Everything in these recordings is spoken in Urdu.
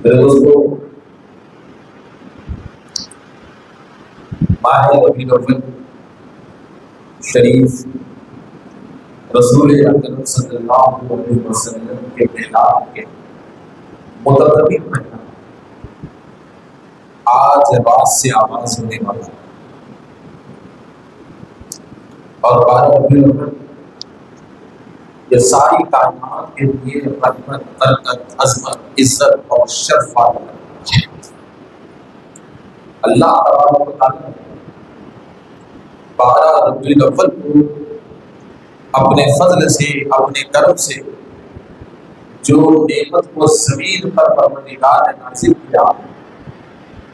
میرے دوستو، ماہ ربیع الاول شریف رسول اکرم صلی اللہ علیہ وسلم کے میلاد کے مترتب مہینہ آج رات سے آغاز ہونے والا ہے، اور 12 ربیع الاول یہ ساری کائنات کے لیے رحمت، برکت، عظمت، عزت اور شرف والا ہے۔ اللہ تبارک و تعالیٰ 12 ربیع الاول کو اپنے فضل سے، اپنے کرم سے جو نعمت کو زمین پر پروردگار نے نازل کیا،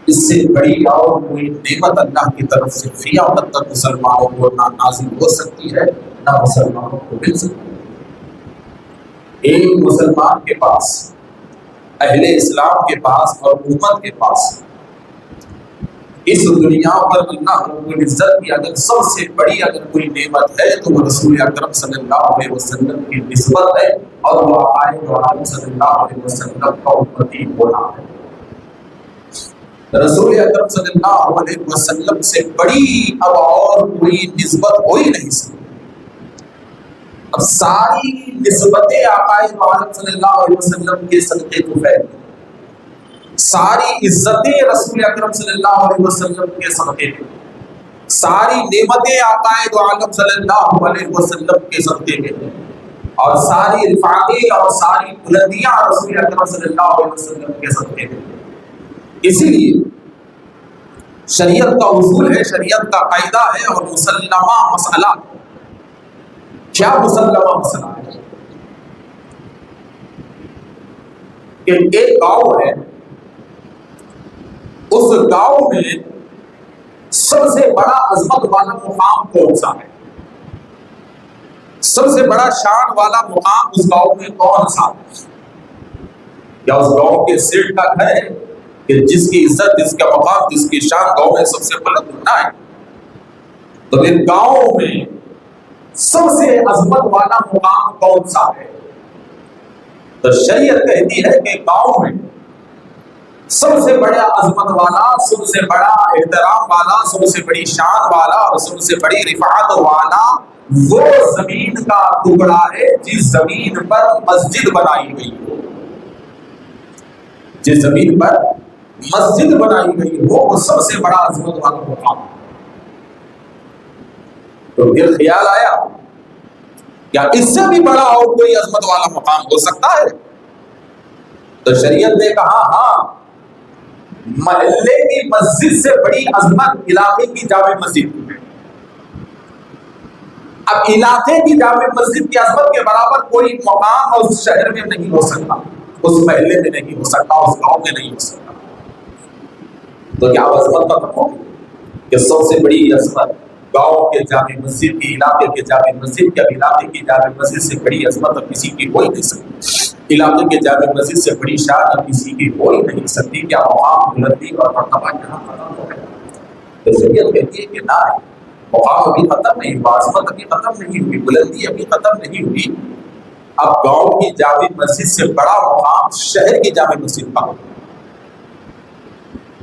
اس سے بڑی اور کوئی نعمت اللہ کی طرف سے قیامت تک مسلمانوں کو نہ نازل ہو سکتی ہے، نہ مسلمانوں کو مل سکتی ہے۔ ایک مسلمان کے پاس، اہل اسلام کے پاس اور امت کے پاس اس دنیا پر اللہ رب العزت کی اگر سب سے بڑی اگر کوئی نعمت ہے تو وہ رسول اکرم صلی اللہ علیہ وسلم کی نسبت ہے، اور وہ آقائے عالم صلی اللہ علیہ وسلم کا امتی ہونا ہے۔ رسول اکرم صلی اللہ علیہ وسلم سے بڑی اب اور کوئی نسبت ہو ہی نہیں سکتی۔ اب ساری نسبتیں آقائے عالم صلی اللہ علیہ وسلم کے صدقے کو پھیل، ساری عزتیں رسول اکرم صلی اللہ علیہ وسلم کے صدقے میں، ساری نعمتیں عقائد عالم صلی اللہ علیہ وسلم کے صدقے میں، اور ساری رفعتیں اور ساری بلندیاں رسول اکرم صلی اللہ علیہ وسلم کے صدقے میں۔ اسی لیے شریعت کا اصول ہے، شریعت کا قاعدہ ہے اور مسلمہ مسئلہ۔ کیا مسلمہ مسئلہ ہے؟ کہ ایک گاؤں ہے، اس گاؤں میں سب سے بڑا عظمت والا مقام کون سا ہے؟ سب سے بڑا شان والا مقام اس گاؤں میں کون سا ہے؟ یا اس گاؤں کے سیٹ کا گھر ہے کہ جس کی عزت، جس کا مقام، جس کی شان گاؤں میں سب سے بلند ہونا ہے؟ تو پھر گاؤں میں سب سے عظمت والا مقام کون سا ہے؟ تو شریعت کہتی ہے کہ گاؤں میں سب سے بڑا عظمت والا، سب سے بڑا احترام والا، سب سے بڑی شان والا اور سب سے بڑی رفعت والا وہ زمین کا ٹکڑا ہے جس زمین پر مسجد بنائی گئی ہو۔ جس زمین پر مسجد بنائی گئی ہو وہ سب سے بڑا عظمت والا مقام۔ تو پھر خیال آیا کیا اس سے بھی بڑا اور کوئی عظمت والا مقام ہو سکتا ہے؟ تو شریعت نے کہا ہاں، محلے کی مسجد سے بڑی عظمت علاقے کی جامع مسجد ہے۔ اب علاقے کی جامع مسجد کی عظمت کے برابر کوئی مقام اس شہر میں نہیں ہو سکتا، اس محلے میں نہیں ہو سکتا، اس گاؤں میں نہیں ہو سکتا۔ تو کیا عظمت کا مقام کہ سب سے بڑی عظمت گاؤں کے جامع مسجد کی، علاقے کے جامع مسجد کی؟ اب علاقے کی جامع مسجد سے بڑی عظمت اب کسی کی ہو ہی نہیں سکتی، علاقے کے جامع مسجد سے بڑی شان اب کسی کی ہو ہی نہیں سکتی۔ کیا مقام، بلندی اور مرتبہ یہاں ختم ہو گیا؟ تو شریعت کہتی ہے کہ نہ، مقام ابھی ختم نہیں ہوا، عظمت ابھی ختم نہیں ہوئی، بلندی ابھی ختم نہیں ہوئی۔ اب گاؤں کی جامع مسجد سے بڑا مقام شہر کی جامع مسجد کا ہوگا۔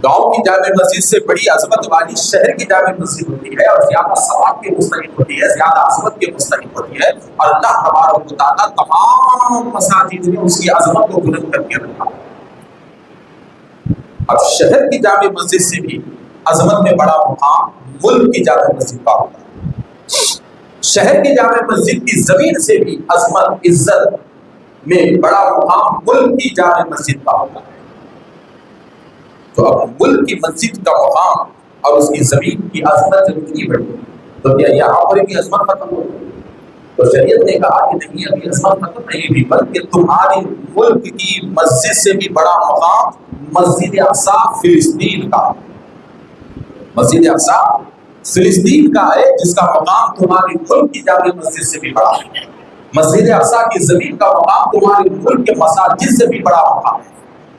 گاؤں کی جامع مسجد سے بڑی عظمت والی شہر کی جامع مسجد ہوتی ہے، اور زیادہ ثواب کے مستحق ہوتی ہے، زیادہ عظمت کے مستحق ہوتی ہے، اور اللہ تبارک و تعالیٰ تمام مساجد میں اس کی عظمت کو بلند کر کے رکھا۔ اب شہر کی جامع مسجد سے بھی عظمت میں بڑا مقام ملک کی جامع مسجد کا ہوتا ہے۔ شہر کی جامع مسجد کی زمین سے بھی عظمت، عزت میں بڑا مقام ملک کی جامع مسجد کا ہوتا ہے۔ تو اب ملک کی مسجد کا مقام اور اس کی زمین کی عظمت جب اتنی بڑی تو کیا یہاں پر بھی عظمت ختم ہو گئی؟ تو شریعت نے کہا کہ نہیں، ابھی عظمت ختم نہیں ہوئی، بلکہ تمہاری ملک کی مسجد سے بھی بڑا مقام مسجد اقصی فلسطین کا، مسجد اقصی فلسطین کا ہے، جس کا مقام تمہاری ملک کی جامع مسجد سے بھی بڑا ہے۔ مسجد اقصی کی زمین کا مقام تمہاری ملک کے مساجد سے بھی بڑا مقام ہے۔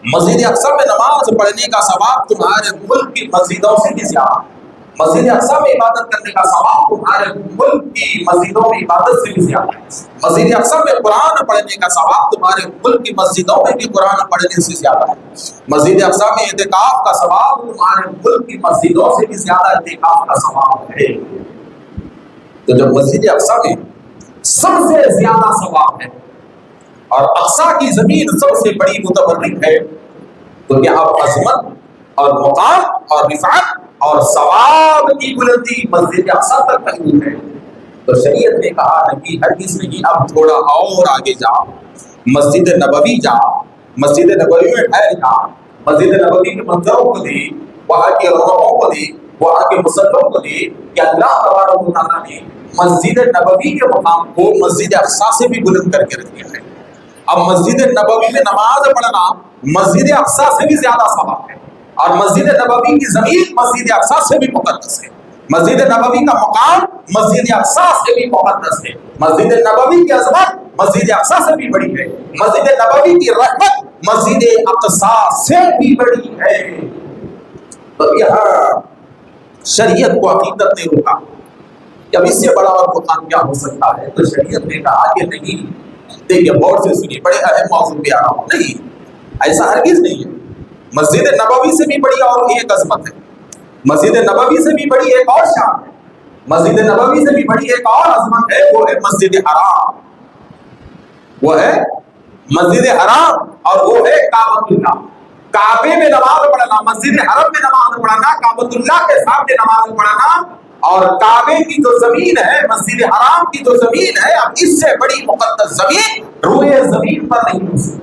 مسجد اقصی میں نماز پڑھنے کا ثواب تمہارے ملک کی مسجدوں سے بھی زیادہ ہے۔ مسجد اقصی میں عبادت کرنے کا ثواب تمہارے ملک کی مسجدوں میں عبادت سے بھی زیادہ ہے. مسجد اقصی میں قرآن پڑھنے کا ثواب تمہارے ملک کی مسجدوں میں بھی قرآن پڑھنے سے زیادہ ہے. مسجد اقصی میں اعتکاف کا ثواب تمہارے ملک کی مسجدوں سے بھی زیادہ اعتکاف کا ثواب ہے. تو جب مسجد اقصی میں سب سے زیادہ ثواب ہے اور اقصی کی زمین سب سے بڑی متبرک ہے, تو کیا اب عظمت اور مقام اور رفعت اور ثواب کی بلندی مسجد اقصی تک محدود ہے؟ تو شریعت نے کہا نہیں, ہرگز نہیں, اب تھوڑا اور آگے جاؤ, مسجد نبوی جاؤ, مسجد نبوی میں ٹھہر جاؤ, مسجد نبوی کے منظروں کو دیکھ, وہاں کے رونقوں کو دیکھ, وہاں کے مصلوں کو دیکھ کہ اللہ تبارک و تعالیٰ نے مسجد نبوی کے مقام کو مسجد اقصی سے بھی بلند کر کے رکھ دیا ہے. اب مسجد نبوی میں نماز پڑھنا مسجد اقصی سے بھی زیادہ ثواب ہے, اور مسجد نبوی کی زمین مسجد اقصی سے بھی مقدس ہے. مسجد نبوی کا مقام مسجد اقصی سے بھی مقدس ہے. مسجد نبوی کی عظمت مسجد اقصی سے بھی بڑی ہے. مسجد نبوی کی رحمت مسجد اقصی سے بھی بڑی ہے. تو یہاں شریعت کو عقیدت نے روکا کہ اب اس سے بڑا اور قرآن کیا ہو سکتا ہے. تو شریعت نے کہا کہ نہیں, دیکھیے غور سے سنیے, بڑے اہم موضوع پہ آ رہا ہوں. نہیں, ایسا ہرگز نہیں ہے. مسجد نبوی سے بھی بڑی اور ایک عظمت ہے, مسجد نبوی سے بھی بڑی ایک اور شان ہے, مسجد نبوی سے بھی بڑی ایک اور عظمت ہے, وہ ہے مسجد حرام. وہ ہے مسجد حرام اور وہ ہے کعبۃ اللہ. کعبے میں نماز پڑھنا, مسجد حرم میں نماز پڑھنا, کعبۃ اللہ کے سامنے نماز پڑھنا, اور کعبے کی جو زمین ہے, مسجد حرام کی جو زمین ہے, اب اس سے بڑی مقدس زمین روئے زمین پر نہیں ہو سکتی.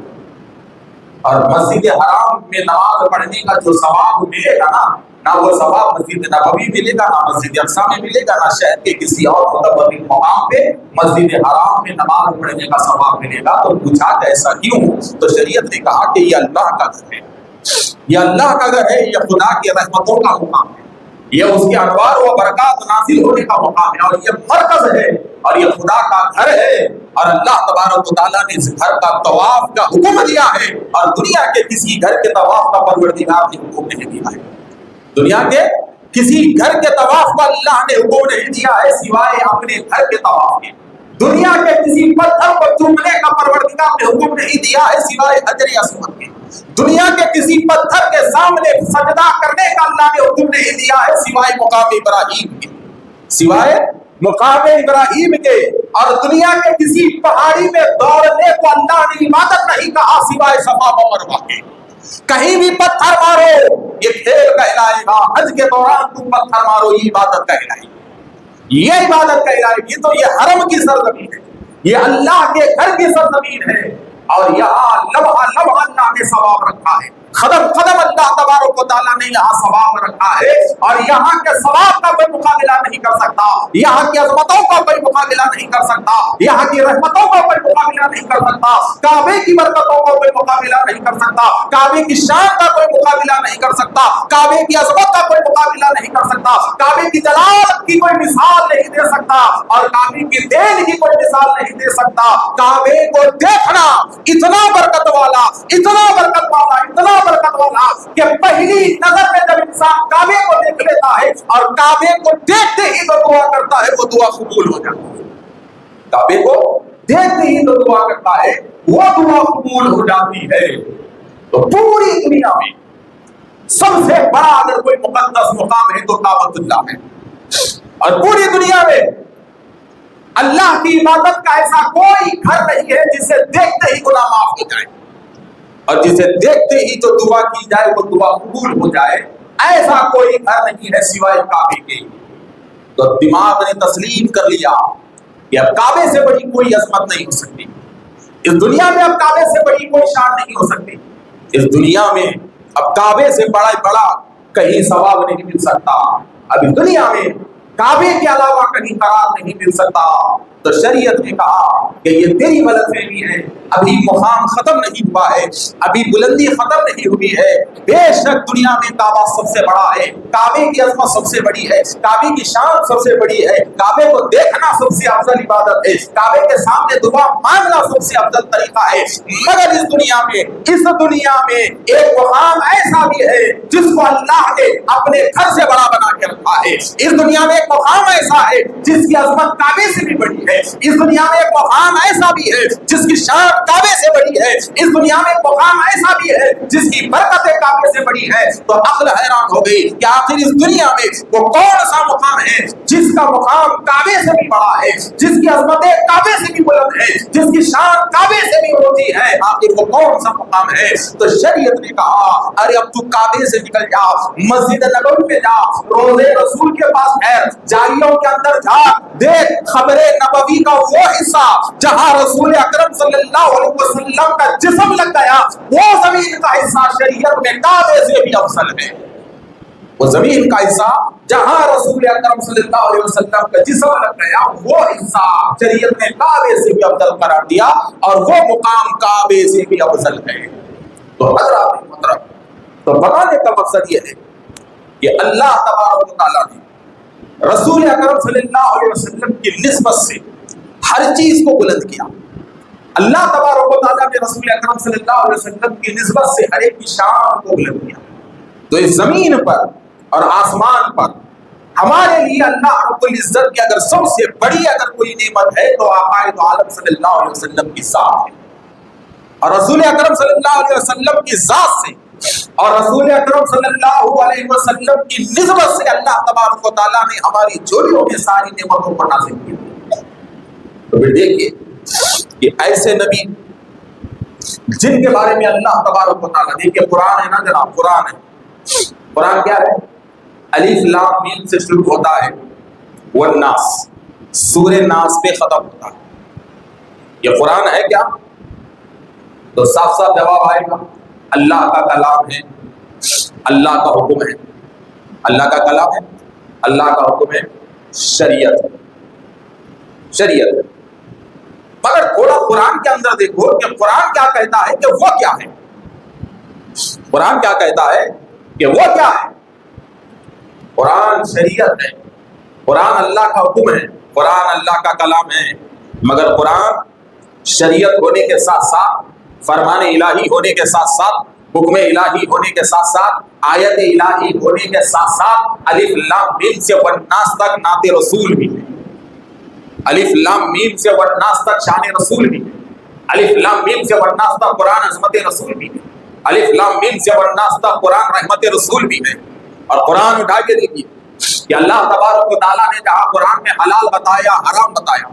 اور مسجد حرام میں نماز پڑھنے کا جو ثواب ملے گا نہ وہ ثواب مسجد نبوی ملے گا, نہ مسجد اقصی میں ملے گا, نہ شہر کے کسی اور متبرک مقام پہ مسجد حرام میں نماز پڑھنے کا ثواب ملے گا. تو پوچھا کہ ایسا کیوں؟ تو شریعت نے کہا کہ یہ اللہ کا گھر ہے, یہ اللہ کا گھر ہے, یہ خدا کی رحمتوں کا مقام ہے, یہ اس کے انوار و برکات نازل ہونے کا مقام ہے, اور یہ مرکز ہے, اور یہ خدا کا گھر ہے. اور اللہ تبارک و تعالیٰ نے اس گھر کا طواف کا حکم دیا ہے, اور دنیا کے کسی گھر کے طواف کا پروردگار نے حکم نہیں دیا ہے. دنیا کے کسی گھر کے طواف کا اللہ نے حکم نہیں دیا ہے سوائے اپنے گھر کے طواف کے. دنیا کے کسی پتھر کو چومنے کا پروردگار نے حکم نہیں دیا ہے سوائے حجر اسود کے. دنیا کے کسی پتھر کے سامنے سجدہ کرنے کا اللہ نے حکم نہیں دیا ہے سوائے مقام ابراہیم کے, سوائے مقام ابراہیم کے. اور دنیا کے کسی پہاڑی میں دوڑنے کو اللہ نے عبادت نہیں کہا سوائے صفا و مروہ کے. کہیں بھی پتھر مارو یہ کھیل کہلائے گا, حج کے دوران تم پتھر مارو یہ عبادت کہلائے گی, یہ عبادت کہلائے گی. تو یہ حرم کی سرزمین ہے, یہ اللہ کے گھر کی سرزمین ہے, اور یہاں لمحہ لمحہ اللہ نے ثواب رکھا ہے, قدم قدم اللہ تبارک و تعالیٰ نے یہاں ثواب رکھا ہے, اور یہاں کے ثواب کا کوئی مقابلہ نہیں کر سکتا, یہاں کی عظمتوں کا کوئی مقابلہ نہیں کر سکتا, یہاں کی رحمتوں کا کوئی مقابلہ نہیں کر سکتا, کعبے کی برکتوں کا کوئی مقابلہ نہیں کر سکتا, کعبے کی شان کا کوئی مقابلہ نہیں کر سکتا, کعبے کی عظمت کا کوئی مقابلہ نہیں کر سکتا, کعبے کی جلالت کی کوئی مثال نہیں دے سکتا, اور کعبے کی دین کی کوئی مثال نہیں دے سکتا. کعبے کو دیکھنا اتنا برکت والا, اتنا برکت والا, اتنا برکت والا کہ پہلی نظر میں جب انسان کعبے کو دیکھ لیتا ہے اور کعبے کو دیکھتے ہی تو دعا کرتا ہے وہ دعا قبول ہو جاتی ہے. کعبے کو دیکھتے ہی تو دعا کرتا ہے وہ دعا قبول ہو جاتی ہے. تو پوری دنیا میں سب سے بڑا اگر کوئی مقدس مقام ہے تو کعبۃ اللہ ہے, اور پوری دنیا میں اللہ کی عبادت کا ایسا کوئی گھر نہیں ہے جسے دیکھتے ہی گناہ معاف ہو جائے, اور جسے دیکھتے ہی جو دعا کی جائے وہ دعا قبول ہو جائے. ایسا کوئی گھر نہیں ہے سوائے کعبے کے. تو دماغ نے تسلیم کر لیا کہ اب کعبے سے بڑی کوئی عظمت نہیں ہو سکتی اس دنیا میں, اب کعبے سے بڑی کوئی شان نہیں ہو سکتی اس دنیا میں, اب کعبے سے بڑا کہیں ثواب نہیں مل سکتا. اب اس دنیا میں کعبے کے علاوہ کہیں قرار نہیں مل سکتا. تو شریعت نے کہا کہ یہ تیری غلط فہمی ہے، ابھی مقام ختم نہیں ہوا ہے، ابھی بلندی ختم نہیں ہوئی ہے۔ بے شک دنیا میں کعبہ سب سے بڑا ہے، کعبے کی عظمت سب سے بڑی ہے، کعبے کی شان سب سے بڑی ہے، کعبے کو دیکھنا سب سے افضل عبادت ہے، کعبے کے سامنے دعا مانگنا سب سے افضل طریقہ ہے۔ مگر اس دنیا میں ایک مقام ایسا بھی ہے جس کو اللہ نے اپنے گھر سے بڑا بنا کے رکھا ہے۔ اس دنیا میں ایک مقام ایسا ہے جس کی عظمت کعبے سے بھی بڑی ہے۔ اس دنیا میں ایک مقام ایسا بھی ہے جس کی شان کعبے سے بڑی ہے۔ اس دنیا میں ایک مقام ایسا بھی ہے جس کی برکتیں کعبے سے بڑی ہے۔ تو عقل حیران ہو گئی کہ آخر اس دنیا میں وہ کون سا مقام ہے جس کا مقام کعبے سے بھی بڑا ہے، جس کی عظمتیں کعبے سے بھی بلند ہے، جس کی شان کعبے سے بھی ہوتی ہے، آخر وہ کون سا مقام ہے؟ تو شریعت نے کہا ارے اب تو کعبے سے نکل جا، مسجد نبوی میں جا، روضے رسول کے پاس ٹھہر، جاریوں کے اندر جا، دیکھ خبر نبوی کا وہ حصہ جہاں رسول اکرم صلی اللہ علیہ وسلم کا جسم لگ گیا، وہ زمین کا حصہ شریعت میں کعبے سے بھی افضل ہے۔ وہ زمین کا حصہ جہاں رسول اکرم صلی اللہ علیہ وسلم کا جسم لگ گیا، وہ حصہ شریعت نے کعبے سے بھی افضل قرار دیا، اور وہ مقام کعبے سے بھی افضل ہے۔ تو حضرات محترم، تو بتانے کا مقصد یہ ہے کہ اللہ تبارک و تعالیٰ نے رسول اکرم صلی اللہ علیہ وسلم کی نسبت سے ہر چیز کو بلند کیا۔ اللہ تبارک و تعالیٰ نے رسول اکرم صلی اللہ علیہ وسلم کی نسبت سے ہر ایک کی شان کو بلند کیا۔ تو اس زمین پر اور آسمان پر ہمارے لیے اللہ رب العزت کی اگر سب سے بڑی اگر کوئی نعمت ہے تو آقا عالم صلی اللہ علیہ وسلم کی ذات ہے، اور رسول اکرم صلی اللہ علیہ وسلم کی ذات سے اور رسول اکرم صلی اللہ علیہ وسلم کی نسبت سے اللہ تبارک و تعالیٰ نے ہماری جوڑیوں میں ساری نعمتوں کو نازل کیا۔ تو پھر دیکھیے کہ ایسے نبی جن کے بارے میں اللہ تبارک و تعالیٰ، دیکھیے قرآن ہے نا جناب، قرآن ہے، قرآن کیا ہے؟ الف لام میم سے شروع ہوتا ہے، والناس، سورہ ناس پہ ختم ہوتا ہے۔ یہ قرآن ہے کیا؟ تو صاف صاف جواب آئے گا، اللہ کا کلام ہے، اللہ کا حکم ہے، اللہ کا کلام ہے، اللہ کا حکم ہے، شریعت ہے، شریعت ہے۔ مگر تھوڑا قرآن کے اندر دیکھو کہ قرآن کیا کہتا ہے کہ وہ کیا ہے، قرآن کیا کہتا ہے کہ وہ کیا ہے۔ قرآن شریعت ہے، قرآن اللہ کا حکم ہے، قرآن اللہ کا کلام ہے، مگر قرآن شریعت ہونے کے ساتھ ساتھ، فرمان الہی ہونے کے ساتھ ساتھ، حکم الہی ہونے کے ساتھ ساتھ، آیت الہی ہونے کے ساتھ ساتھ الف لام میم سے والناس تک نعت رسول بھی ہے، الف لام میم سے والناس تک شان رسول بھی ہے، الف لام میم سے والناس تک قرآن عظمت رسول بھی ہے، الف لام میم سے والناس تک قرآن رحمت رسول بھی ہے۔ اور قرآن اٹھا کے دیکھیے کہ اللہ تبارک و تعالیٰ نے جہاں قرآن میں حلال بتایا، حرام بتایا،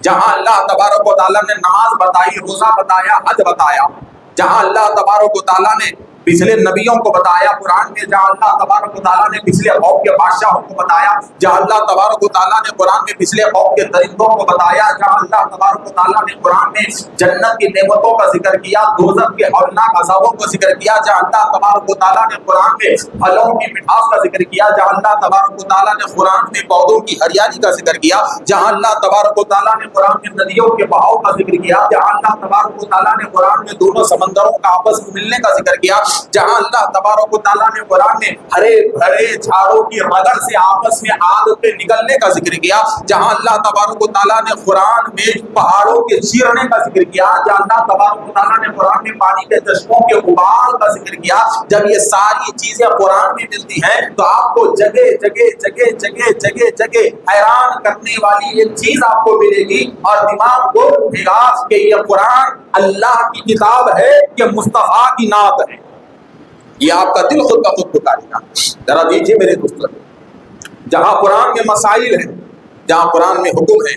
جہاں اللہ تبارک و تعالیٰ نے نماز بتائی، روزہ بتایا، حج بتایا، جہاں اللہ تبارک و تعالیٰ نے پچھلے نبیوں کو بتایا قرآن میں، جہاں اللہ تبارک و تعالیٰ نے پچھلے قوم کے بادشاہوں کو بتایا، جہاں اللہ تبارک و تعالیٰ نے قرآن میں پچھلے قوم کے درندوں کو بتایا، جہاں اللہ تبارک و تعالیٰ نے قرآن میں جنت کی نعمتوں کا ذکر کیا، دوزخ کے ہولناک عذابوں کا ذکر کیا، جہاں اللہ تبارک و تعالیٰ نے قرآن میں پھلوں کی مٹھاس کا ذکر کیا، جہاں اللہ تبارک و تعالیٰ نے قرآن میں پودوں کی ہریالی کا ذکر کیا، جہاں اللہ تبارک و تعالیٰ نے قرآن میں ندیوں کے بہاؤ کا ذکر کیا، جہاں اللہ تبارک و تعالیٰ نے قرآن میں دونوں سمندروں کا آپس میں ملنے کا ذکر کیا، جہاں اللہ تبارک و تعالیٰ نے قرآن میں ہرے بھرے جھاڑوں کی رگڑ سے آپس میں آگ کے نکلنے کا ذکر کیا، جہاں اللہ تبارک و تعالیٰ نے قرآن میں پہاڑوں کے چیرنے کا ذکر کیا، جہاں اللہ تبارک و تعالیٰ نے قرآن میں پانی کے چشموں کے ابال کا ذکر کیا۔ جب یہ ساری چیزیں قرآن میں ملتی ہیں تو آپ کو جگہ جگہ جگہ جگہ جگہ جگہ حیران کرنے والی ایک چیز آپ کو ملے گی، اور دماغ کو اٹھے گا کہ یہ قرآن اللہ کی کتاب ہے کہ مصطفیٰ کی نعت ہے۔ یہ آپ کا دل خود کا خود پکارے گا۔ ذرا دیکھیے میرے دوستوں، جہاں قرآن میں مسائل ہیں، جہاں قرآن میں حکم ہے،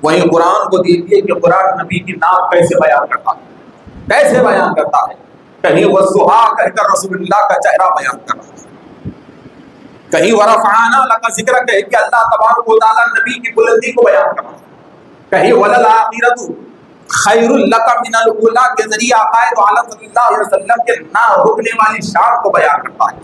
وہیں قرآن کو دیکھیے کہ قرآن نبی کی نعت کیسے بیان کرتا ہے، کیسے بیان کرتا ہے۔ کہیں والضحیٰ کہہ کر رسول اللہ کا چہرہ بیان کرتا ہے، کہیں ورفعنا لک ذکر کہہ کہ اللہ تبارک و تعالیٰ نبی کی بلندی کو بیان کرتا ہے، کہیں وللآخرۃ خیر لک من الاولیٰ کے ذریعے آقا عالم صلی اللہ علیہ وسلم کے نہ رکنے والی شان کو بیان کرتا ہے۔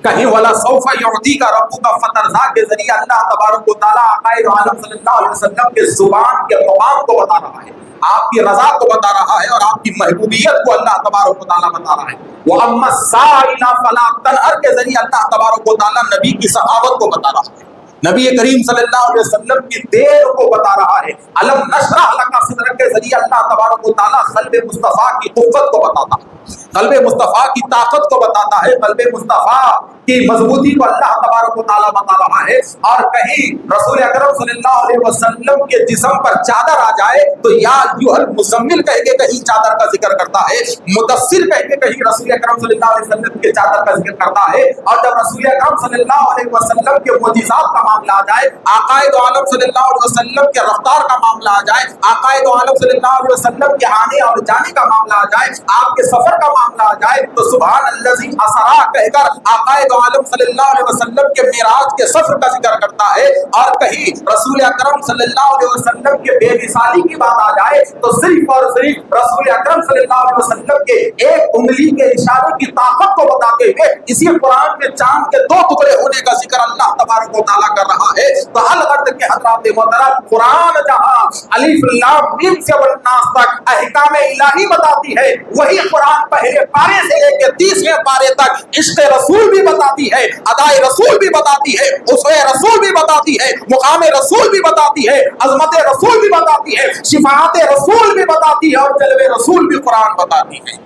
کہیں ولا سوف یعطیک ربک فترضا کے ذریعے اللہ تبارک و تعالیٰ عقائد عالم صلی اللہ علیہ وسلم کے زبان کے مقام کو بتا رہا ہے، آپ کی رضا کو بتا رہا ہے اور آپ کی محبوبیت کو اللہ تبارک و تعالیٰ بتا رہا ہے۔ وَأَمَّا السَّائِلَ فَلَا تَنْهَرْ کے ذریعے اللہ تبارک و تعالیٰ نبی کی سخاوت کو بتا رہا ہے، نبی کریم صلی اللہ علیہ وسلم کی دیر کو بتا رہا ہے۔ علم نشرح لک صدرک کے ذریعے اللہ تبارک و تعالیٰ قلب مصطفیٰ کی قوت کو بتاتا ہے، قلب مصطفیٰ کی طاقت کو بتاتا ہے، قلب مصطفیٰ کی مضبوطی کو اللہ تبارک و تعالیٰ بتا رہا ہے۔ اور کہیں رسول اکرم صلی اللہ علیہ وسلم کے جسم پر چادر آ جائے تو یا ایھا المزمل کہہ کے کہیں چادر کا ذکر کرتا ہے، مدثر کہہ کے کہیں رسول اکرم صلی اللہ علیہ وسلم کے چادر کا ذکر کرتا ہے۔ اور جب رسول اکرم صلی اللہ علیہ وسلم کے معجزات کا معاملہ آ جائے، عقائد عالم صلی اللہ علیہ وسلم کے رفتار کا معاملہ آ جائے، عقائد عالم صلی اللہ علیہ وسلم کے آنے اور جانے کا معاملہ آ جائے، آپ کے سفر کا معاملہ آ جائے، تو سبحان الذی اسریٰ کہہ کر عقائد عالم صلی اللہ علیہ وسلم کے معراج کے سفر کا ذکر کرتا ہے۔ اور کہیں رسول اکرم صلی اللہ علیہ وسلم کے بے مثالی کی بات آ جائے تو صرف اور صرف رسول اکرم صلی اللہ علیہ وسلم کے ایک انگلی کے اشارے کی طاقت کو بتاتے ہوئے اسی قرآن کے چاند کے 2 ٹکڑے ہونے کا ذکر اللہ تبارک و تعالیٰ کر رہا ہے۔ تو الغرض کے حضرات محترم، قرآن جہاں الف لام میم سے والناس تک احکام الہی بتاتی ہے، وہی قرآن پہلے پارے سے لے کے 30ویں پارے تک عشق رسول بھی بتاتی ہے، ادائے رسول بھی بتاتی ہے، اسوہ رسول بھی بتاتی ہے، مقام رسول بھی بتاتی ہے، عظمت رسول بھی بتاتی ہے، شفاعت رسول بھی بتاتی ہے، اور جلوے رسول بھی قرآن بتاتی ہے۔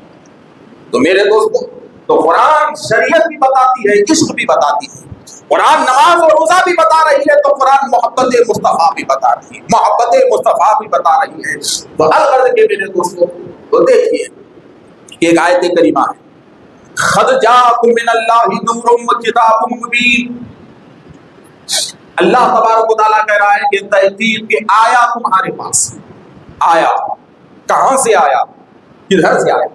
تو میرے دوستو، تو قرآن شریعت بھی بتاتی ہے، عشق بھی بتاتی ہے، قرآن نماز اور روزہ بھی بتا رہی ہے، تو قرآن محبت مصطفیٰ بھی بتا رہی ہے، محبت مصطفیٰ بھی بتا رہی ہے۔ تو الغرض کے میرے دوستو، تو دیکھیے ایک آیت کریمہ ہے، قد جاءکم من اللہ نور وکتاب مبین۔ اللہ تبارک و تعالیٰ کہہ رہا ہے کہ تحقیق کہ آیا تمہارے پاس، آیا کہاں سے آیا، کدھر سے آیا؟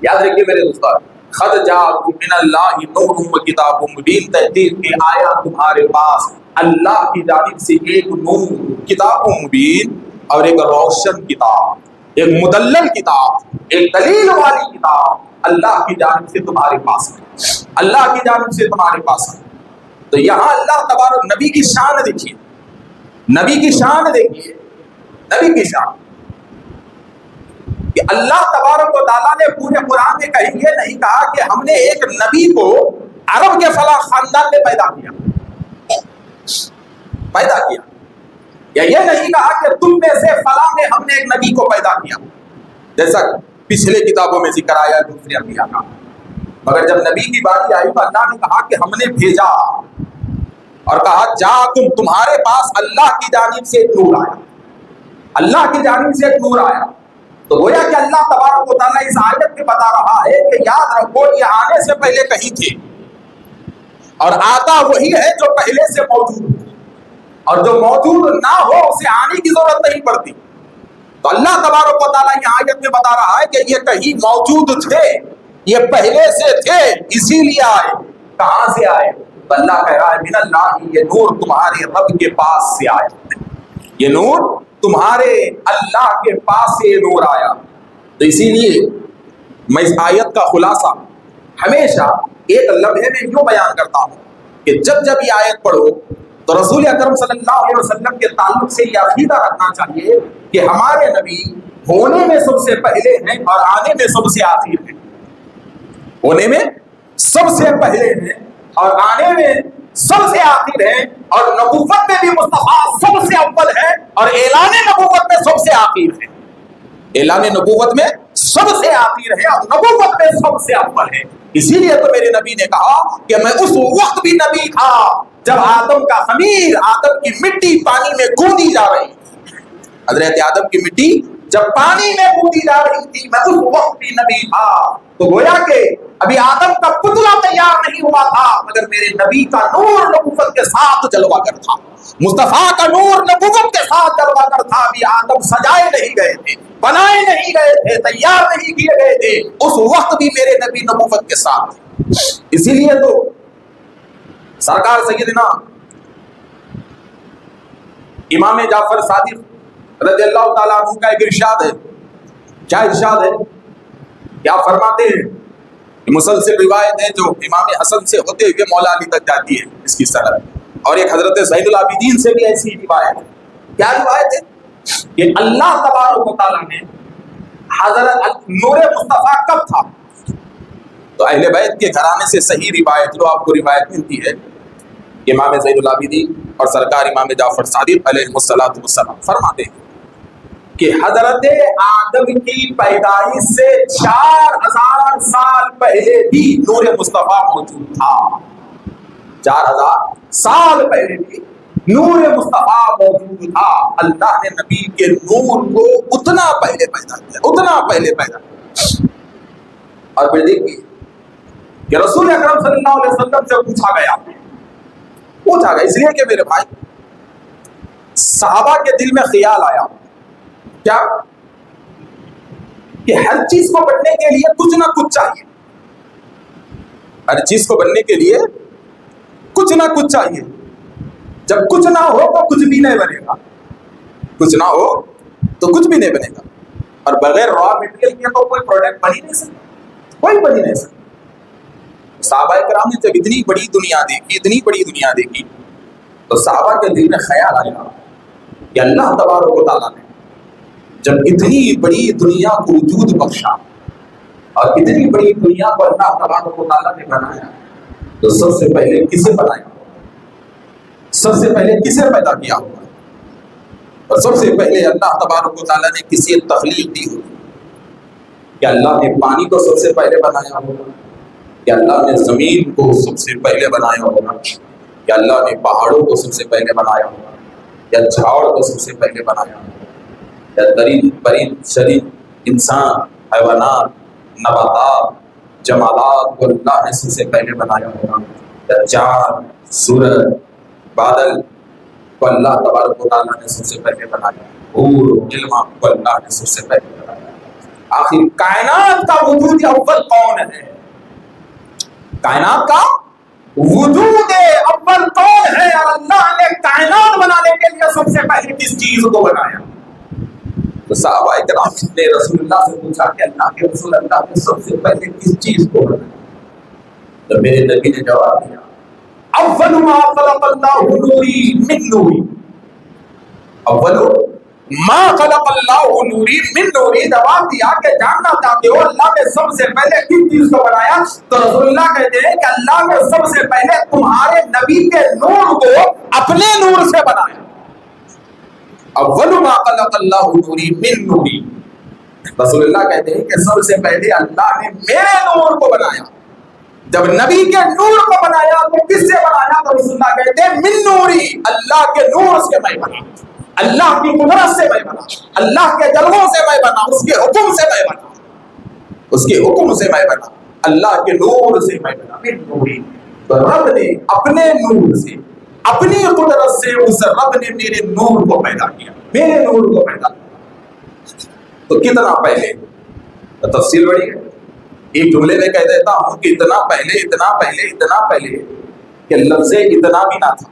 یاد رکھیے میرے دوستو، قد جاءکم من اللہ نور وکتاب مبین، تحقیق کہ آیا تمہارے پاس اللہ کی جانب سے ایک نور، کتاب مبین، اور ایک روشن کتاب، ایک مدلل کتاب، ایک دلیل والی کتاب اللہ کی جانب سے تمہارے پاس ہے، اللہ کی جانب سے تمہارے پاس ہے۔ تو یہاں اللہ تبارک، نبی کی شان دیکھیے، نبی کی شان دیکھیے، نبی کی شان کہ اللہ تبارک و تعالیٰ نے پورے قرآن میں کہیں یہ نہیں کہا کہ ہم نے ایک نبی کو عرب کے فلاں خاندان میں پیدا کیا، یا یہ نہیں کہا کہ تم میں سے فلاں میں ہم نے ایک نبی کو پیدا کیا، جیسا پچھلے کتابوں میں ذکر آیا دوسرے انبیاء کا۔ مگر جب نبی کی باری آئی تو اللہ نے کہا کہ ہم نے بھیجا، اور کہا جاءکم، تمہارے پاس اللہ کی جانب سے ایک نور آیا، اللہ کی جانب سے ایک نور آیا۔ تو گویا کہ اللہ تبارک و تعالیٰ اس آیت میں بتا رہا ہے کہ یاد رکھو یہ آنے سے پہلے کہیں تھے، اور آتا وہی ہے جو پہلے سے موجود، اور جو موجود نہ ہو اسے آنے کی ضرورت نہیں پڑتی۔ تو اللہ تبارک و تعالیٰ یہ آیت میں بتا رہا ہے کہ یہ کہیں موجود تھے، یہ پہلے سے تھے، اسی لیے آئے۔ کہاں سے آئے؟ تو اللہ کہہ رہا ہے من اللہ، یہ نور تمہارے رب کے پاس سے آیا، یہ نور تمہارے اللہ کے پاس سے یہ نور آیا۔ تو اسی لیے میں اس آیت کا خلاصہ ہمیشہ ایک لمحے میں یوں بیان کرتا ہوں کہ جب جب یہ آیت پڑھو تو رسول اکرم صلی اللہ علیہ وسلم کے تعلق سے یہ عقیدہ رکھنا چاہیے کہ ہمارے نبی ہونے میں سب سے پہلے ہیں اور آنے میں سب سے آخر ہیں، ہونے میں سب سے پہلے ہیں اور آنے میں سب سے آخر ہے، اور نبوت میں بھی مصطفیٰ سب سے اول ہے، اور اعلان نبوت میں سب سے آخر ہے، اعلان نبوت میں سب سے آخر ہے اور نبوت میں سب سے اول ہے۔ اسی لیے تو میرے نبی نے کہا کہ میں اس وقت بھی نبی تھا جب آدم کا خمیر، آدم کی مٹی پانی میں گوندی جا رہی تھی، حضرت آدم کی مٹی جب پانی میں گوندی جا رہی تھی میں اس وقت بھی نبی تھا۔ تو گویا کہ ابھی آدم کا پتلا تیار نہیں ہوا تھا، مگر میرے نبی کا نور نبوت کے ساتھ جلوہ گر تھا، مصطفیٰ کا نور نبوت کے ساتھ جلوہ گر تھا۔ ابھی آدم سجائے نہیں گئے تھے، بنائے نہیں گئے تھے، تیار نہیں کیے گئے تھے، اس وقت بھی میرے نبی نبوت کے ساتھ تھے۔ اسی لیے تو سرکار سیدنا امام جعفر صادق رضی اللہ تعالیٰ عنہ کا ایک ارشاد ہے، کیا ارشاد ہے؟ کیا فرماتے ہیں مسلسل روایت ہے جو امام حسن سے ہوتے ہوئے مولا علی تک جاتی ہے اس کی سند، اور ایک حضرت زین العابدین سے بھی ایسی روایت ہے۔ کیا روایت ہے کہ اللہ تبارک و تعالیٰ نے حضرت نور مصطفیٰ کب تھا؟ تو اہل بیت کے گھرانے سے صحیح روایت جو آپ کو روایت ملتی ہے، امام زین العابدین اور سرکار امام جعفر صادق علیہ السلام فرماتے ہیں کہ حضرت آدم کی پیدائش سے 4000 سال پہلے بھی نور مصطفیٰ موجود تھا۔ 4000 سال پہلے بھی نور مصطفیٰ موجود تھا۔ اللہ نے نبی کے نور کو اتنا پہلے پیدا کیا، اتنا پہلے پیدا کیا۔ اور پھر دیکھیے کہ رسول اکرم صلی اللہ علیہ وسلم سے پوچھا گیا اس لیے کہ میرے بھائی صحابہ کے دل میں خیال آیا کیا کہ ہر چیز کو بننے کے لیے کچھ نہ کچھ چاہیے، ہر چیز کو بننے کے لیے کچھ نہ کچھ چاہیے۔ جب کچھ نہ ہو تو کچھ بھی نہیں بنے گا، کچھ نہ ہو تو کچھ بھی نہیں بنے گا، اور بغیر را مٹیریل کے تو کوئی پروڈکٹ بن ہی نہیں سکتا، کوئی بن ہی نہیں سکتا۔ صحابہ کرام نے جب اتنی بڑی دنیا دیکھی تو صحابہ کے دل میں خیال آیا کہ اللہ تبارک و تعالیٰ نے جب اتنی بڑی دنیا کو وجود بخشا اور اتنی بڑی دنیا کو اللہ تبارک و تعالیٰ نے بنایا تو سب سے پہلے کسے بنایا، سب سے پہلے کسے پیدا کیا ہوگا؟ اور سب سے پہلے اللہ تبارک و تعالیٰ نے کسی تخلیق دی ہوگی کہ اللہ نے پانی کو سب سے پہلے بنایا ہوگا، کہ اللہ نے زمین کو سب سے پہلے بنایا ہوگا، کہ اللہ نے پہاڑوں کو سب سے پہلے بنایا ہوگا، یا جھاڑ کو سب سے پہلے بنایا ہوگا، یا پرند شریر انسان حیوانات نباتات جمادات کو اللہ نے سب سے پہلے بنایا ہوگا، یا چاند سورج بادل کو اللہ تبارک و تعالیٰ نے سب سے پہلے بنایا، اور علم کو اللہ نے سب سے پہلے بنایا۔ آخر کائنات کا وجود اول کون ہے؟ کائنات کا وجود اول کون ہے؟ اور اللہ نے کائنات بنانے کے لیے سب سے پہلے کس چیز کو بنایا؟ تو صحابہ کرام نے رسول اللہ سے پوچھا کہ اللہ کے رسول، اللہ نے سب سے پہلے کس چیز کو بنایا؟ تو میرے نبی نے جواب دیا اول ما خلق اللہ نوری من نوری، اول ما خلق اللہ نوری من نوری، جواب دیا کہ جاننا چاہتے ہو اللہ نے سب سے پہلے کس چیز کو بنایا؟ تو رسول اللہ کہتے ہیں کہ اللہ نے سب سے پہلے تمہارے نبی کے نور کو اپنے نور سے بنایا۔ اول ما خلق اللہ نوری من نوری، رسول اللہ کہتے ہیں کہ سب سے پہلے اللہ نے میرے نور کو بنایا۔ جب نبی کے نور کو بنایا تو کس سے بنایا؟ تو رسول اللہ کہتے ہیں من نوری، اللہ کے نور سے میں بنا، اللہ کی قدرت سے میں بنا، اللہ کے جلووں سے میں بنا، اس کے حکم سے میں بنا، اس کے حکم سے میں بنا، اللہ کے نور سے میں بنا، من نوری۔ تو رب نے اپنے نور سے، اپنی قدرت سے اس رب نے میرے نور کو پیدا کیا، میرے نور کو پیدا کیا۔ تو کتنا پہلے؟ تو تفصیل بڑی ہے، ایک جملے میں کہہ دیتا ہوں کہ اتنا پہلے کہ لفظ اتنا بھی نہ تھا،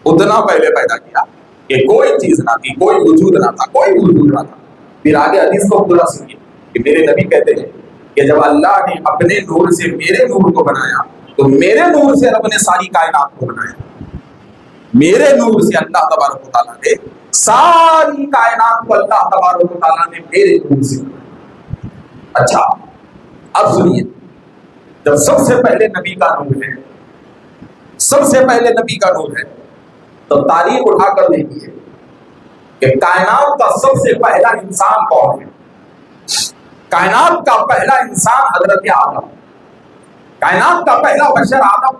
اتنا پہلے پیدا کیا کہ کوئی چیز نہ تھی، کوئی وجود نہ تھا، کوئی وجود نہ تھا۔ پھر آگے حدیث کو پورا سنیے کہ میرے نبی کہتے ہیں کہ جب اللہ نے اپنے نور سے میرے نور کو بنایا تو میرے نور سے رب نے ساری کائنات کو بنایا، میرے نور سے اللہ تبارک و تعالیٰ نے ساری کائنات کو، اللہ تبارک و تعالیٰ نے میرے نور سے بنایا۔ اچھا اب سنیے، جب سب سے پہلے نبی کا نور ہے، سب سے پہلے نبی کا نور ہے، تو تاریخ اٹھا کر دیکھیے کہ کائنات کا سب سے پہلا انسان کون ہے؟ کائنات کا پہلا انسان حضرت آدم، کائنات کا پہلا بشر آدم،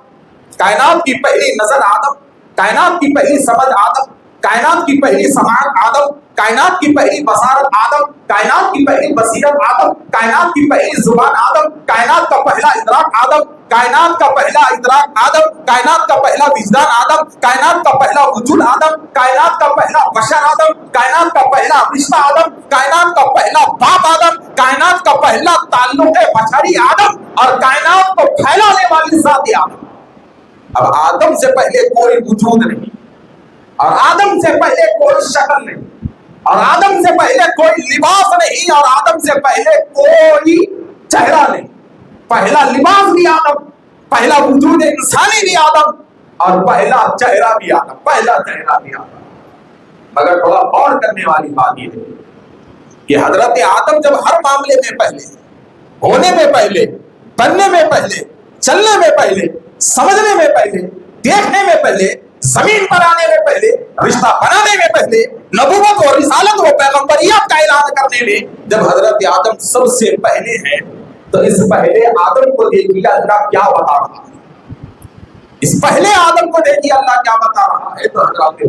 کائنات کی پہلی نظر آدم، کائنات کی پہلی سمجھ آدم، کائنات کی پہلی سماعت آدم، کائنات کی پہلی بصارت آدم، کائنات کی پہلی بصیرت آدم، کائنات کی پہلی زبان آدم، کائنات کا پہلا ادراک آدم، کائنات کا پہلا ادراک آدم، کائنات کا پہلا وجدان آدم، کائنات کا پہلا وجود آدم، کائنات کا پہلا بشر آدم، کائنات کا پہلا رشتہ آدم، کائنات کا پہلا باپ آدم، کائنات کا پہلا تعلق بشری آدم، اور کائنات کو پھیلانے والی ذات آدم۔ اب آدم سے پہلے کوئی وجود نہیں، اور آدم سے پہلے کوئی شکل نہیں، اور آدم سے پہلے کوئی لباس نہیں، اور آدم سے پہلے کوئی چہرہ نہیں، پہلا لباس بھی آدم، پہلا وجود انسانی بھی آدم، اور پہلا چہرہ بھی آدم، پہلا چہرہ بھی آدم۔ مگر تھوڑا غور کرنے والی بات یہ ہے کہ حضرت آدم جب ہر معاملے میں پہلے، ہونے میں پہلے، بننے میں پہلے، چلنے میں پہلے، سمجھنے میں پہلے، دیکھنے میں پہلے، زمین پر آنے میں پہلے، رشتہ بنانے میں پہلے، نبوت اور رسالت و پیغمبریت کا اعلان کرنے میں جب حضرت آدم سب سے پہلے ہیں، تو اس پہلے آدم کو دیکھیے اللہ کیا بتا رہا ہے۔ اس پہلے آدم کو دیکھیے اللہ کیا بتا رہا ہے۔ تو حضرات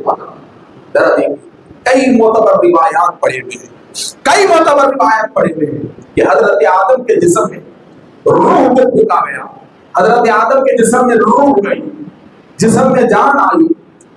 ذرا دیکھیے، کئی معتبر روایات پڑے ہوئے ہیں، کئی معتبر روایات پڑے ہوئے ہیں کہ حضرت آدم کے جسم میں روح کو پھونکا گیا، حضرت آدم کے جسم میں روح گئی، جسم میں جان آئی،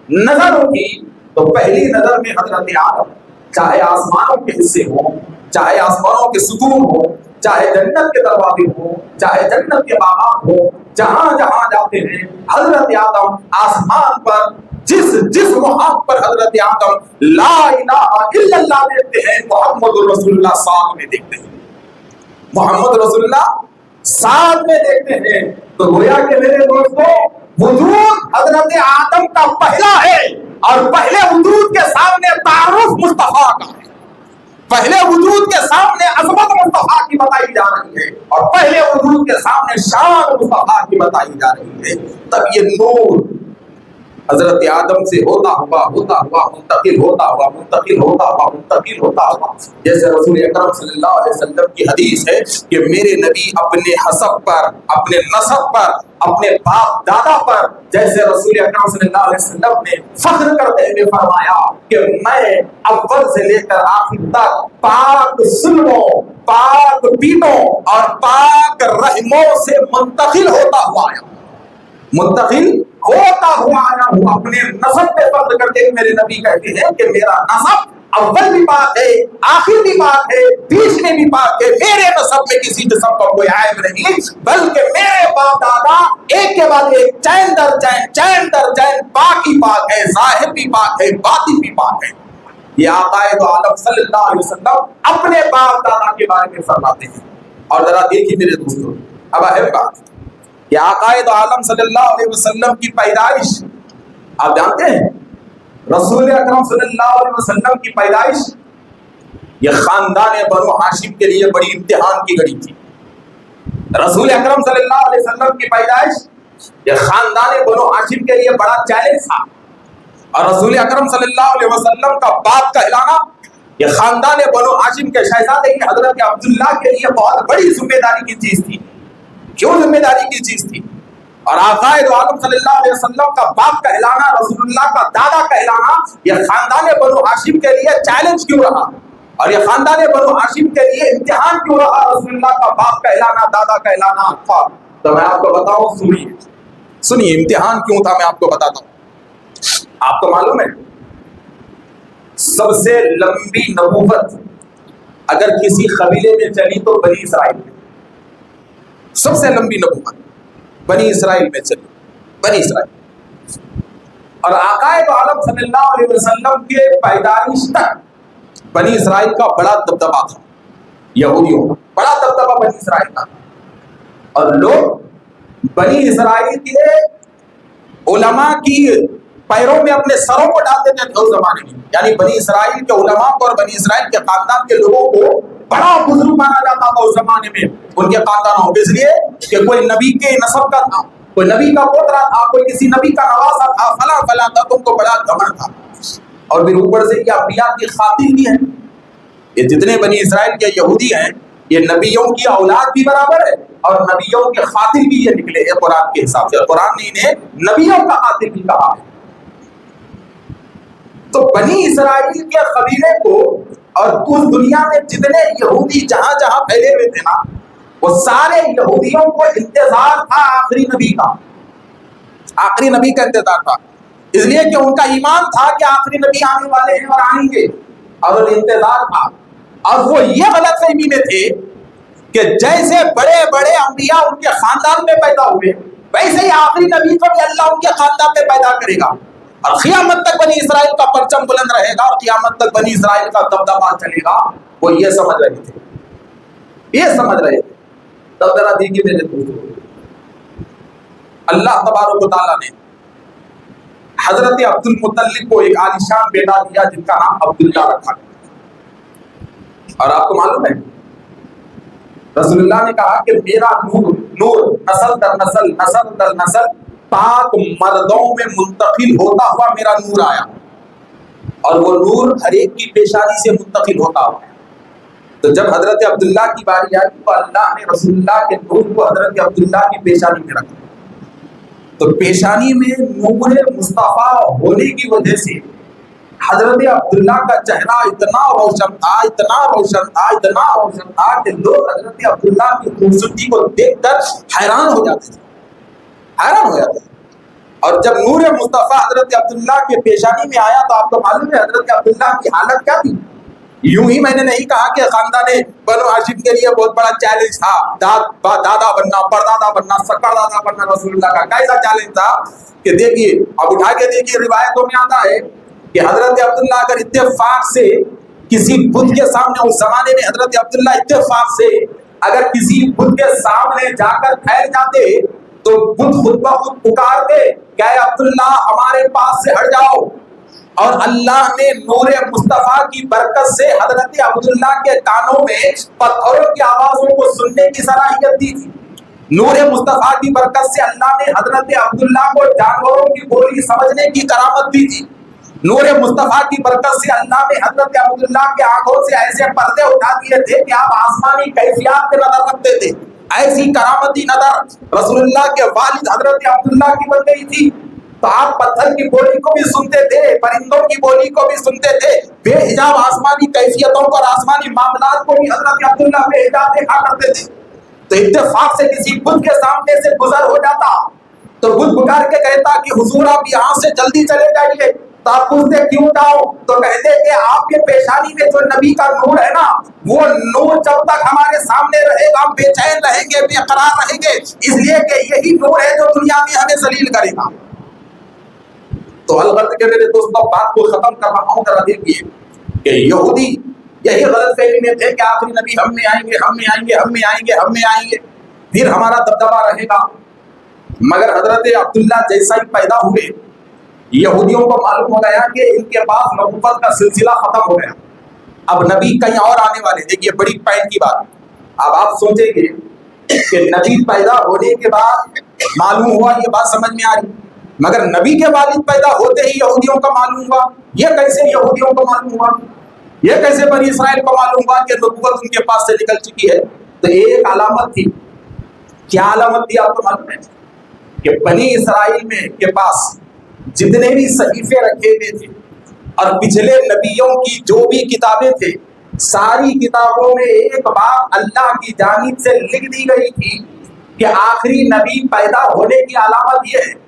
نظر ہوگی تو پہلی نظر میں حضرت آدم، چاہے آسمانوں کے حصے ہوں، چاہے آسمانوں کے ستون ہوں، چاہے جنت کے دروازے ہوں، چاہے جنت کے باغات ہوں، جہاں جہاں جاتے ہیں حضرت آدم آسمان پر جس مقام پر حضرت آدم لا الہ الا اللہ دیکھتے ہیں، محمد رسول اللہ ساتھ میں دیکھتے ہیں، محمد رسول اللہ ساتھ میں دیکھتے ہیں۔ تو گویا کہ میرے دوستوں، وجود حضرت آدم کا پہلا ہے، اور پہلے وجود کے سامنے تعارف مصطفیٰ کا ہے، پہلے وجود کے سامنے عظمت مصطفیٰ کی بتائی جا رہی ہے، اور پہلے وجود کے سامنے شان مصطفیٰ کی بتائی جا رہی ہے۔ تب یہ نور حضرت آدم سے ہوتا ہوا منتقل ہوتا ہوا، جیسے رسول اکرم صلی اللہ علیہ وسلم کی حدیث ہے کہ میرے نبی اپنے حسب پر، اپنے نسب پر، اپنے باپ دادا پر، جیسے رسول اکرم صلی اللہ علیہ وسلم نے فخر کرتے ہوئے فرمایا کہ میں اول سے لے کر آخر تک پاک سلموں، پاک پیٹوں اور پاک رحموں سے منتقل ہوتا ہوا آیا، منتقل ہوتا ہوا آیا ہوں۔ اپنے نسب پہ فخر کرتے ہوئے میرے نبی کہتے ہیں کہ میرا نسب اول بھی پاک ہے، آخر بھی پاک ہے، بیچ میں بھی پاک ہے، میرے نسب میں کسی قسم کا کوئی عیب نہیں، بلکہ میرے باپ دادا ایک کے بعد ایک، چین در چین، چین در چین، پاک ہی پاک ہے، ظاہر بھی پاک ہے، باطن بھی پاک ہے۔ یہ آقا دو عالم صلی اللہ علیہ وسلم اپنے باپ دادا کے بارے میں فرماتے ہیں۔ اور ذرا دیکھیے میرے دوستوں، اب اہم بات کہ آقا دو عالم صلی اللہ علیہ وسلم کی پیدائش آپ جانتے ہیں، رسول اکرم صلی اللہ علیہ وسلم کی پیدائش یہ خاندان بنو ہاشم کے لیے بڑی امتحان کی گھڑی تھی۔ رسول اکرم صلی اللہ علیہ وسلم کی پیدائش یہ خاندان بنو ہاشم کے لیے بڑا چیلنج تھا، اور رسول اکرم صلی اللہ علیہ وسلم کا باپ کہلانا یہ خاندان بنو ہاشم کے شہزادے کی حضرت عبداللہ کے لیے بہت بڑی ذمہ داری کی چیز تھی۔ کیوں ذمہ داری کی چیز تھی؟ اور آقا دو عالم صلی اللہ علیہ وسلم کا باپ کہلانا، رسول اللہ کا دادا کہلانا یہ خاندان بنو ہاشم کے لیے چیلنج کیوں رہا، اور یہ خاندان بنو ہاشم کے لیے امتحان کیوں رہا؟ رسول اللہ کا باپ کہلانا، دادا کہلانا۔ تو میں آپ کو بتاؤں، سنیے امتحان کیوں تھا، میں آپ کو بتاتا ہوں۔ آپ کو معلوم ہے سب سے لمبی نبوت اگر کسی قبیلے میں چلی تو بنی اسرائیل میں، سب سے لمبی نبوت بنی اسرائیل میں چلی، بنی اسرائیل۔ اور آقا دو عالم صلی اللہ علیہ وسلم کے پیدائش تک بنی اسرائیل کا بڑا دبدبا تھا، یہودیوں کا بڑا دبدبا بنی اسرائیل کا، اور لوگ بنی اسرائیل کے علماء کی پیروں میں اپنے سروں کو ڈالتے تھے اس زمانے میں، یعنی بنی اسرائیل کے علماء کو اور بنی اسرائیل کے خاندان کے لوگوں کو بڑا بزرگ مانا جاتا تھا اس زمانے میں ان کے خاندانوں، اس لیے کہ کوئی نبی کے نسب کا تھا، کوئی نبی کا پوترا تھا، کوئی کسی نبی کا نواسا تھا، فلاں فلاں تھا، تو ان کو بڑا گھمنڈ تھا۔ اور پھر اوپر سے یہ انبیاء کی خاطر بھی ہیں، یہ جتنے بنی اسرائیل کے یہودی ہیں یہ نبیوں کی اولاد بھی برابر ہے، اور نبیوں کے خاطر بھی یہ نکلے ہیں قرآن کے حساب سے، قرآن نے انہیں نبیوں کا خاطر بھی کہا ہے۔ تو بنی اسرائیل کے قبیلے کو اور اس دنیا میں جتنے یہودی جہاں جہاں پھیلے ہوئے تھے نا، وہ سارے یہودیوں کو انتظار تھا آخری نبی کا، آخری نبی کا انتظار تھا، اس لیے کہ ان کا ایمان تھا کہ آخری نبی آنے والے ہیں اور آئیں گے، اور انتظار تھا۔ اور وہ یہ غلط فہمی میں تھے کہ جیسے بڑے بڑے انبیاء ان کے خاندان میں پیدا ہوئے، ویسے ہی آخری نبی کو بھی اللہ ان کے خاندان میں پیدا کرے گا، اور قیامت تک بنی اسرائیل کا پرچم بلند رہے گا، اور قیامت تک بنی اسرائیل کا دبدبا چلے گا۔ وہ یہ سمجھ رہے تھے، یہ سمجھ رہے تھے۔ تب ذرا دیکھیے میرے دوستوں، اللہ تبارک و تعالیٰ نے حضرت عبد المطلب کو ایک عالیشان بیٹا دیا جن کا نام عبداللہ رکھا گیا، اور آپ کو معلوم ہے رسول اللہ نے کہا کہ میرا نور نسل در نسل نسل در نسل پاک مردوں میں منتقل ہوتا ہوا میرا نور آیا، اور وہ نور ہر ایک کی پیشانی سے منتقل ہوتا ہوا۔ تو جب حضرت عبداللہ کی باری آئی تو اللہ نے رسول اللہ کے نور کو حضرت عبداللہ کی پیشانی میں رکھا، تو پیشانی میں نور مصطفیٰ ہونے کی وجہ سے حضرت عبداللہ کا چہرہ اتنا روشن تھا، اتنا روشن تھا، اتنا روشن تھا کہ لوگ حضرت عبداللہ کی خوبصورتی کو دیکھ کر حیران ہو جاتے تھے، حیران ہو جاتے تھے۔ اور جب نور مصطفیٰ حضرت عبداللہ کے پیشانی میں آیا تو آپ کو معلوم ہے حضرت عبداللہ کی حالت کیا تھی؟ یوں ہی میں نے نہیں کہا کہ خاندان بنو ہاشم کے لیے بہت بڑا چیلنج تھا، دادا بننا، پردادا بننا، سکر دادا بننا۔ رسول اللہ کا کیسا چیلنج تھا کہ دیکھیے، اب اٹھا کے دیکھیے، روایتوں میں آتا ہے کہ حضرت عبداللہ اگر اتفاق سے کسی بت کے سامنے، اس زمانے میں حضرت عبداللہ اتفاق سے اگر کسی بت کے سامنے جا کر ٹھہر جاتے تو بت خود بخود پکارتے کہ اے عبداللہ ہمارے پاس سے ہٹ جاؤ، اور اللہ نے نور مصطفیٰ کی برکت سے حضرت عبداللہ کے کانوں میں پتھروں کی آوازوں کو سننے کی صلاحیت دی تھی۔ نور مصطفیٰ کی برکت سے اللہ نے حضرت عبداللہ کو جانوروں کی بولی سمجھنے کی کرامت دی تھی۔ نور مصطفیٰ کی برکت سے اللہ نے حضرت عبداللہ کے آنکھوں سے ایسے پردے اٹھا دیے تھے کہ آپ آسمانی کیفیات پہ نظر رکھتے تھے۔ ایسی کرامتی نظر رسول اللہ کے والد حضرت عبداللہ کی بن گئی تھی، تو آپ پتھر کی بولی کو بھی سنتے تھے، پرندوں کی بولی کو بھی سنتے تھے، بے حجاب آسمانی کیفیتوں کو اور آسمانی معاملات کو بھی حضرت عبداللہ بے حجاب دیکھا کرتے تھے۔ تو اتفاق سے کسی بت کے سامنے سے گزر ہو جاتا تو بت پکار کے کہتا کہ حضور آپ یہاں سے جلدی چلے جائیے، تو آپ پوچھتے کیوں جاؤ؟ تو کہتے کہ آپ کے پیشانی میں جو نبی کا نور ہے نا، وہ نور جب تک ہمارے سامنے رہے گا ہم بے چین رہیں گے، بے قرار رہیں گے، اس لیے کہ یہی نور ہے جو دنیا میں ہمیں ذلیل کرے گا۔ تو الغرض کے میرے دوستوں بات کو ختم کر رہا ہوں، ذرا دیکھیے کہ یہودی یہی غلط فہمی میں تھے کہ آخری نبی ہم میں آئیں گے، ہم میں آئیں گے، ہم میں آئیں گے، ہم میں آئیں گے، پھر ہمارا دبدبا رہے گا۔ مگر حضرت عبداللہ جیسا ہی پیدا ہوئے، یہودیوں کو معلوم ہو گیا کہ ان کے پاس نبوت کا سلسلہ ختم ہو گیا، اب نبی کہیں اور آنے والے۔ دیکھیے بڑی پوائنٹ کی بات، اب آپ سوچیں گے کہ نبی پیدا ہونے کے بعد معلوم ہوا، یہ بات سمجھ میں آ رہی، مگر نبی کے والد پیدا ہوتے ہی یہودیوں کو معلوم ہوا۔ یہ کیسے یہودیوں کو معلوم ہوا؟ یہ کیسے بنی اسرائیل کو معلوم ہوا کہ نبوت ان کے پاس سے نکل چکی ہے؟ تو ایک علامت تھی۔ کیا علامت تھی آپ کو معلوم ہے؟ کہ بنی اسرائیل میں کے پاس جتنے بھی صحیفے رکھے ہوئے تھے اور پچھلے نبیوں کی جو بھی کتابیں تھے، ساری کتابوں میں ایک بات اللہ کی جانب سے لکھ دی گئی تھی کہ آخری نبی پیدا ہونے کی علامت یہ ہے۔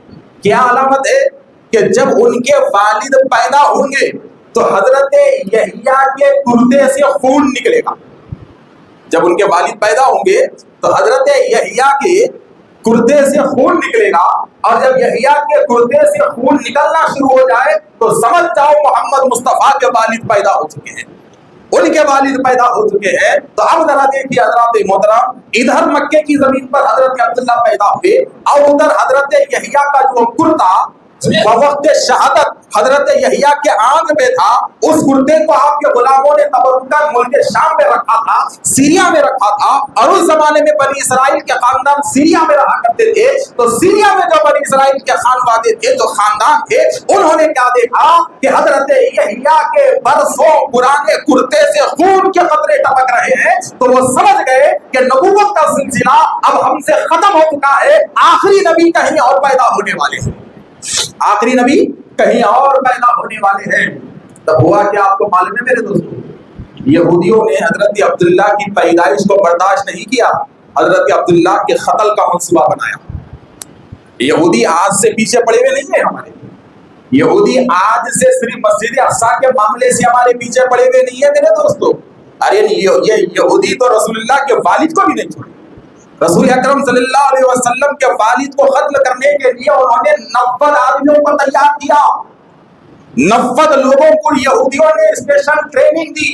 کیا علامت ہے؟ کہ جب ان کے والد پیدا ہوں گے تو حضرت یحییٰ کے گردے سے خون نکلے گا۔ جب ان کے والد پیدا ہوں گے تو حضرت یحییٰ کے گردے سے خون نکلے گا، اور جب یحییٰ کے گردے سے خون نکلنا شروع ہو جائے تو سمجھ جاؤ محمد مصطفیٰ کے والد پیدا ہو چکے ہیں، ان کے والد پیدا ہو چکے ہیں۔ تو اب ذرا دیکھیے حضرات محترم، ادھر مکے کی زمین پر حضرت عبداللہ پیدا ہوئے، اور ادھر حضرت یحییٰ کا جو گردہ وقت شہادت حضرت یحییٰ کے آنکھ میں تھا، اس گردے کو آپ کے غلاموں نے تبرکاً ملک شام میں رکھا تھا، سیریا میں رکھا تھا، اور اس زمانے میں بنی اسرائیل کے خاندان سیریا میں رہا کرتے تھے۔ تو سیریا میں جو بنی اسرائیل کے خانوادے تھے، جو خاندان تھے، انہوں نے کیا دیکھا کہ حضرت یحییٰ کے برسوں پرانے گردے سے خون کے قطرے ٹپک رہے ہیں، تو وہ سمجھ گئے کہ نبوت کا سلسلہ اب ہم سے ختم ہو چکا ہے، آخری نبی کہیں اور پیدا ہونے والے ہیں، آخری نبی کہیں اور پیدا ہونے والے ہیں۔ تب ہوا کہ آپ کو معلوم ہے میرے دوستوں، یہودیوں نے حضرت عبداللہ کی پیدائش کو برداشت نہیں کیا، حضرت عبداللہ کے قتل کا منصوبہ بنایا۔ یہودی آج سے پیچھے پڑے ہوئے نہیں ہیں ہمارے، یہودی آج سے صرف مسجد اقصی کے معاملے سے ہمارے پیچھے پڑے ہوئے نہیں ہیں میرے دوستوں۔ ارے یہ یہودی تو رسول اللہ کے والد کو بھی نہیں چھوڑے۔ رسول اکرم صلی اللہ علیہ وسلم کے والد کو قتل کرنے کے لیے انہوں نے 90 آدمیوں کو تیار کیا، 90 لوگوں کو یہودیوں نے اسپیشل ٹریننگ دی،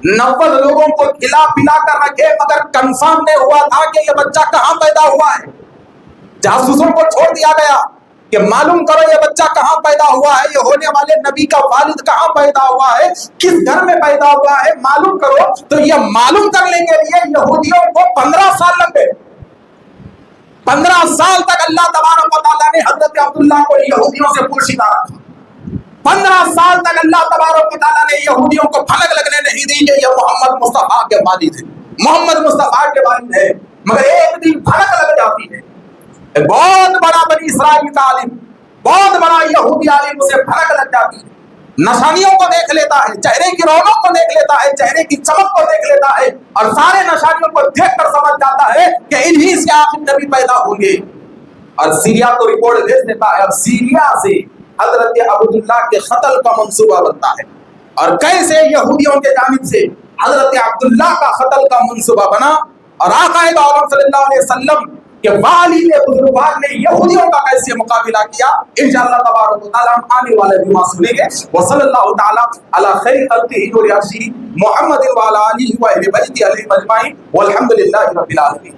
90 لوگوں کو کھلا پلا کر رکھے مگر کنفرم نہیں ہوا تھا کہ یہ بچہ کہاں پیدا ہوا ہے. جاسوسوں کو چھوڑ دیا گیا کہ معلوم کرو یہ بچہ کہاں پیدا ہوا ہے, یہ ہونے والے نبی کا والد کہاں پیدا ہوا ہے, کس گھر میں پیدا ہوا ہے, معلوم کرو. تو یہ معلوم کرنے کے لیے یہودیوں کو 15 سال لگے. 15 سال تک اللہ تبارک و تعالیٰ نے حضرت عبداللہ کو یہودیوں سے پوشیدہ رکھا. 15 سال تک اللہ تبارک و تعالیٰ نے یہودیوں کو بھنک لگنے نہیں دی کہ یہ محمد مصطفیٰ کے والد ہے, محمد مصطفیٰ کے والد ہے. مگر ایک دن بھنک لگ جاتی ہے. ایک بہت بڑا بنی اسرائیل کا عالم, بہت بڑا یہودی عالم اسے بھنک لگ جاتی ہے. نشانیوں کو دیکھ لیتا ہے, چہرے کی رونق کو دیکھ لیتا ہے, چہرے کی چمک کو دیکھ لیتا ہے, اور سارے نشانیوں کو دیکھ کر سمجھ جاتا ہے کہ انہی سے آخر نبی پیدا ہوں گے. اور سیریا کو رپورٹ بھیج دیتا ہے, اور سیریا سے حضرت عبداللہ کے قتل کا منصوبہ بنتا ہے. اور کیسے یہودیوں کے جانب سے حضرت عبداللہ کا قتل کا منصوبہ بنا, اور آقا عالم صلی اللہ علیہ وسلم کہ والی بزرگوار نے یہودیوں کا کیسے مقابلہ کیا, انشاءاللہ تبارک و تعالیٰ ہم آنے والے جمعہ سنیں گے. وصلی اللہ تعالیٰ علی خیر خلقہ و رسولہ محمد وعلی آلہ و اہل بیتہ اجمعین والحمد للہ رب العالمین.